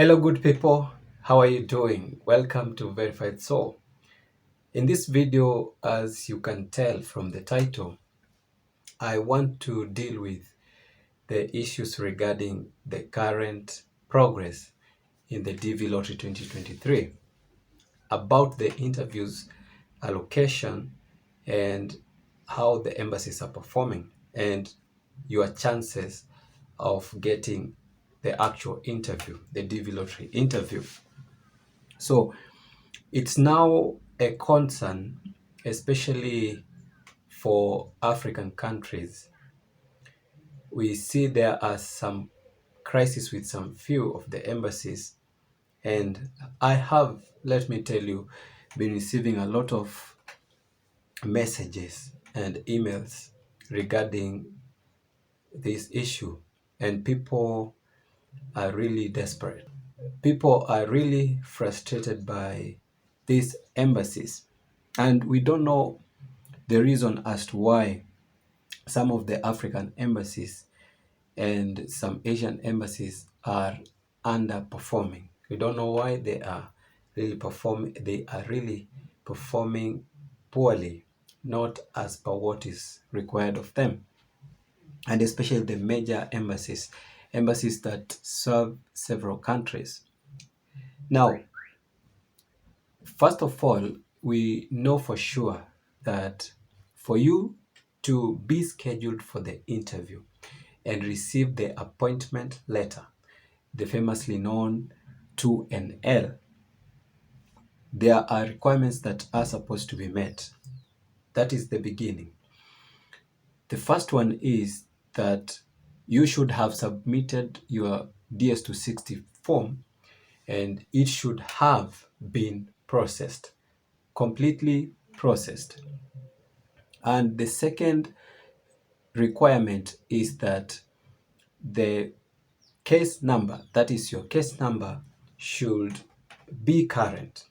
Hello, good people. How are you doing? Welcome to Verified Soul. In this video, as you can tell from the title, I want to deal with the issues regarding the current progress in the DV Lottery 2023, about the interviews allocation and how the embassies are performing and your chances of getting the actual interview, the DV Lottery interview. So it's now a concern, especially for African countries. We see there are some crises with some few of the embassies, and I have, let me tell you, been receiving a lot of messages and emails regarding this issue, and people are really desperate. People are really frustrated by these embassies, and we don't know the reason as to why some of the African embassies and some Asian embassies are underperforming. We don't know why they are really performing. They are really performing poorly, not as per what is required of them, and especially the major embassies that serve several countries. Now, first of all, we know for sure that for you to be scheduled for the interview and receive the appointment letter, the famously known 2NL, there are requirements that are supposed to be met. That is the beginning. The first one is that you should have submitted your DS260 form and it should have been processed, completely processed. And the second requirement is that the case number, that is your case number, should be current.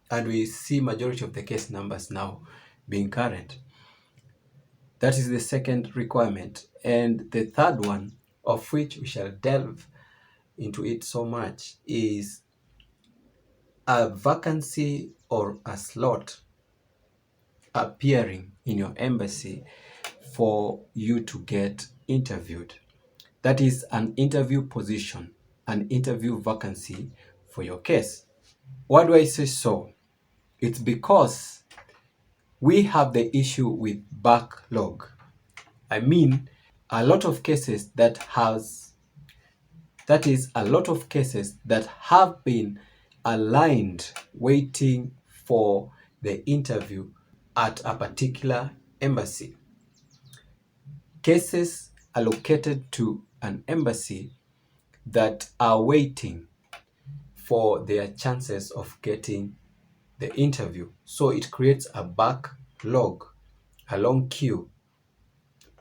And we see majority of the case numbers now being current. That is the second requirement. And the third one, of which we shall delve into it so much, is a vacancy or a slot appearing in your embassy for you to get interviewed. That is an interview position, an interview vacancy for your case. Why do I say so? It's because we have the issue with backlog. I mean, a lot of cases that have been aligned waiting for the interview at a particular embassy. Cases allocated to an embassy that are waiting for their chances of getting the interview. So it creates a backlog, a long queue.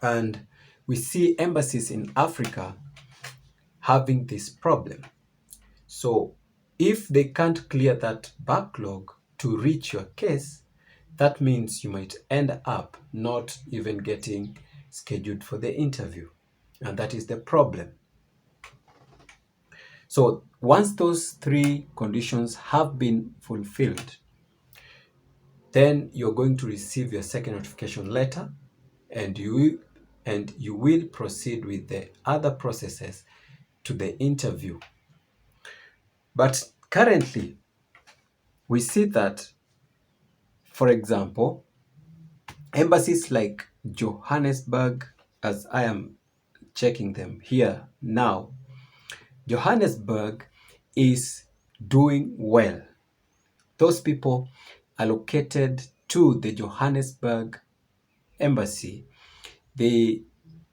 And we see embassies in Africa having this problem. So if they can't clear that backlog to reach your case, that means you might end up not even getting scheduled for the interview. And that is the problem. So once those three conditions have been fulfilled, then you're going to receive your second notification letter, and you will proceed with the other processes to the interview. But currently, we see that, for example, embassies like Johannesburg, as I am checking them here now, Johannesburg is doing well. Those people allocated to the Johannesburg embassy, they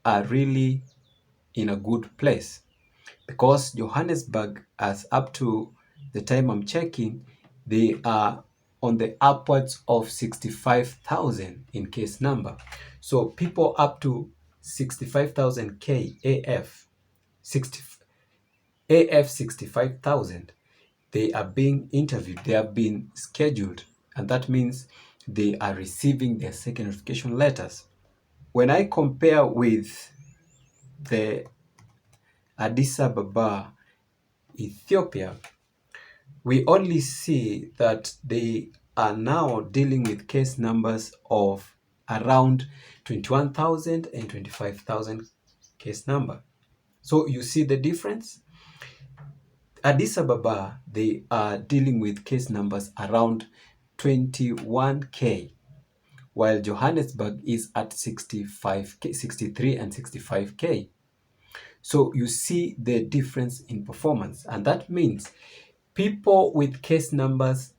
are really in a good place, because Johannesburg, as up to the time I'm checking, they are on the upwards of 65,000 in case number. So people up to 65,000 KAF, 65,000, they are being interviewed, they have been scheduled, and that means they are receiving their second notification letters. When I compare with the Addis Ababa Ethiopia, we only see that they are now dealing with case numbers of around 21,000 and 25,000 case number. So you see the difference? Addis Ababa, they are dealing with case numbers around 21K, while Johannesburg is at 65K, 63 and 65K. So you see the difference in performance, and that means people with case numbers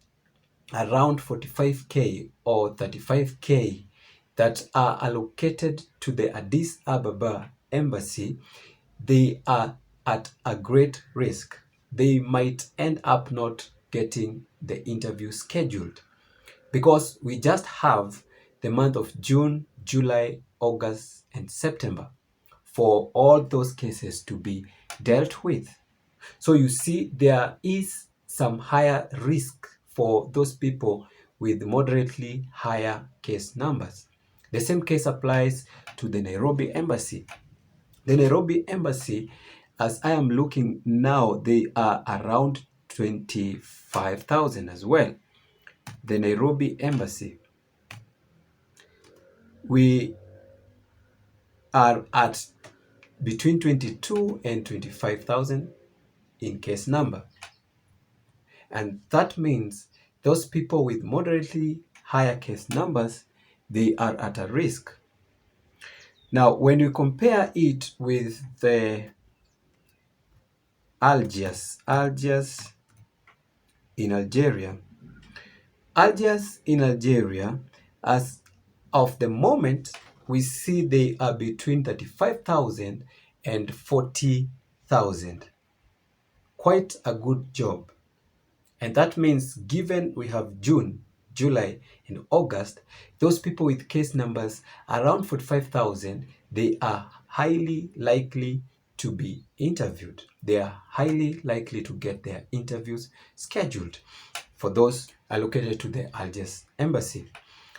around 45K or 35K that are allocated to the Addis Ababa embassy, they are at a great risk. They might end up not getting the interview scheduled because we just have the month of June, July, August, and September for all those cases to be dealt with. So you see, there is some higher risk for those people with moderately higher case numbers. The same case applies to the Nairobi embassy. The Nairobi embassy, as I am looking now, they are around 25,000 as well. The Nairobi embassy, we are at between 22 and 25,000 in case number. And that means those people with moderately higher case numbers, they are at a risk. Now, when you compare it with the Algiers in Algeria, as of the moment, we see they are between 35,000 and 40,000. Quite a good job. And that means given we have June, July, and August, those people with case numbers around 45,000, they are highly likely to be interviewed. They are highly likely to get their interviews scheduled for those allocated to the Algiers embassy.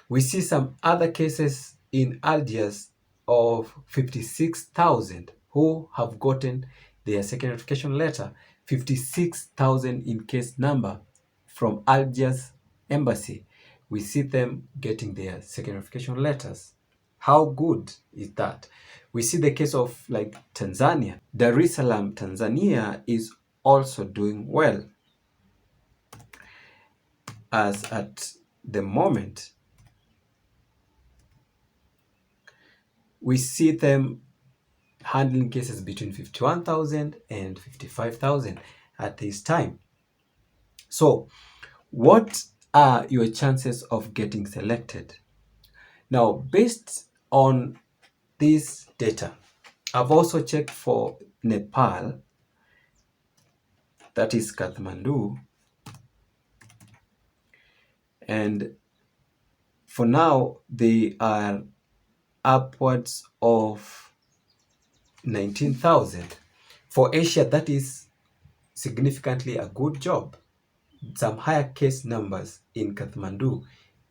We see some other cases in Algiers of 56,000 who have gotten their second notification letter. 56,000 in case number from Algiers embassy. We see them getting their second notification letters. How good is that? We see the case of like Tanzania. Dar es Salaam, Tanzania is also doing well. As at the moment, we see them handling cases between 51,000 and 55,000 at this time. So, what are your chances of getting selected? Now, based on this data, I've also checked for Nepal, that is Kathmandu, and for now they are upwards of 19,000. For Asia, that is significantly a good job. Some higher case numbers in Kathmandu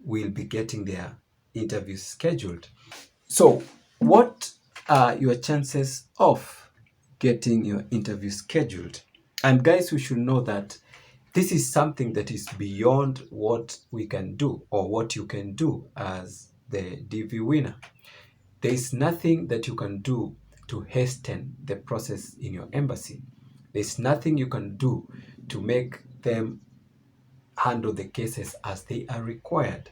will be getting their interviews scheduled. So, what are your chances of getting your interview scheduled? And guys, we should know that this is something that is beyond what we can do or what you can do as the DV winner. There is nothing that you can do to hasten the process in your embassy. There's nothing you can do to make them handle the cases as they are required.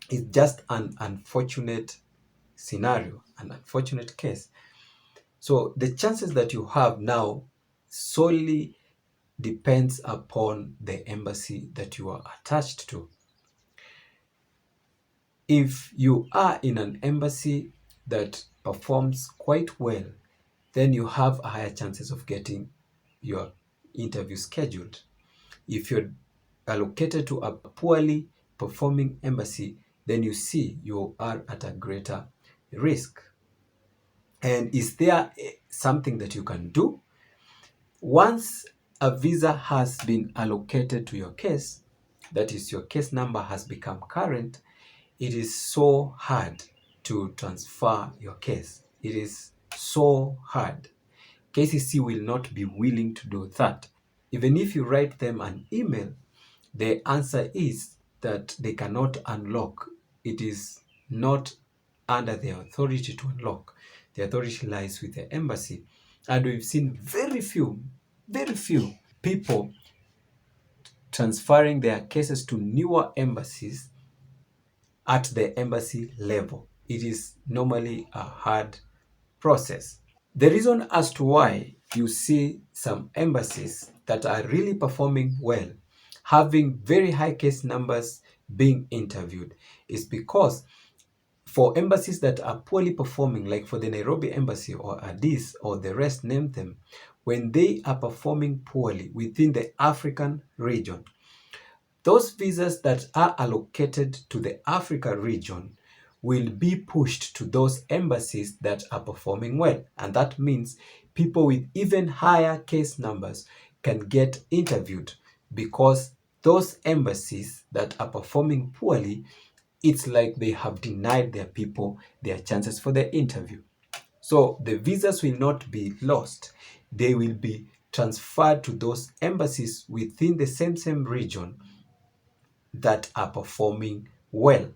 It's just an unfortunate scenario, an unfortunate case. So the chances that you have now solely depends upon the embassy that you are attached to. If you are in an embassy that performs quite well, then you have a higher chances of getting your interview scheduled. If you're allocated to a poorly performing embassy, then you see you are at a greater risk. And is there something that you can do? Once a visa has been allocated to your case, that is, your case number has become current, it is so hard to transfer your case. It is so hard. KCC will not be willing to do that. Even if you write them an email, the answer is that they cannot unlock. It is not under their authority to unlock. The authority lies with the embassy. And we've seen very few people transferring their cases to newer embassies at the embassy level. It is normally a hard process. The reason as to why you see some embassies that are really performing well, having very high case numbers being interviewed, is because for embassies that are poorly performing, like for the Nairobi embassy or Addis or the rest, name them, when they are performing poorly within the African region, those visas that are allocated to the Africa region will be pushed to those embassies that are performing well. And that means people with even higher case numbers can get interviewed, because those embassies that are performing poorly, it's like they have denied their people their chances for the interview. So the visas will not be lost. They will be transferred to those embassies within the same region that are performing well.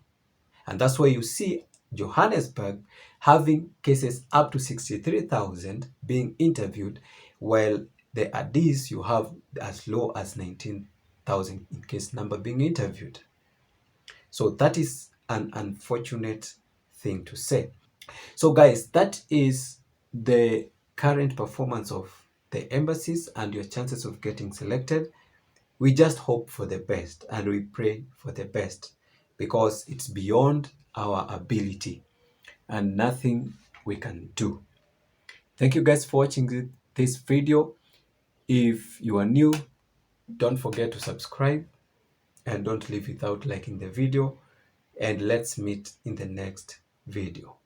And that's why you see Johannesburg having cases up to 63,000 being interviewed, while the Addis you have as low as 19,000 in case number being interviewed. So that is an unfortunate thing to say. So guys, that is the current performance of the embassies and your chances of getting selected. We just hope for the best and we pray for the best, because it's beyond our ability and nothing we can do. Thank you guys for watching this video. If you are new, don't forget to subscribe and don't leave without liking the video, and let's meet in the next video.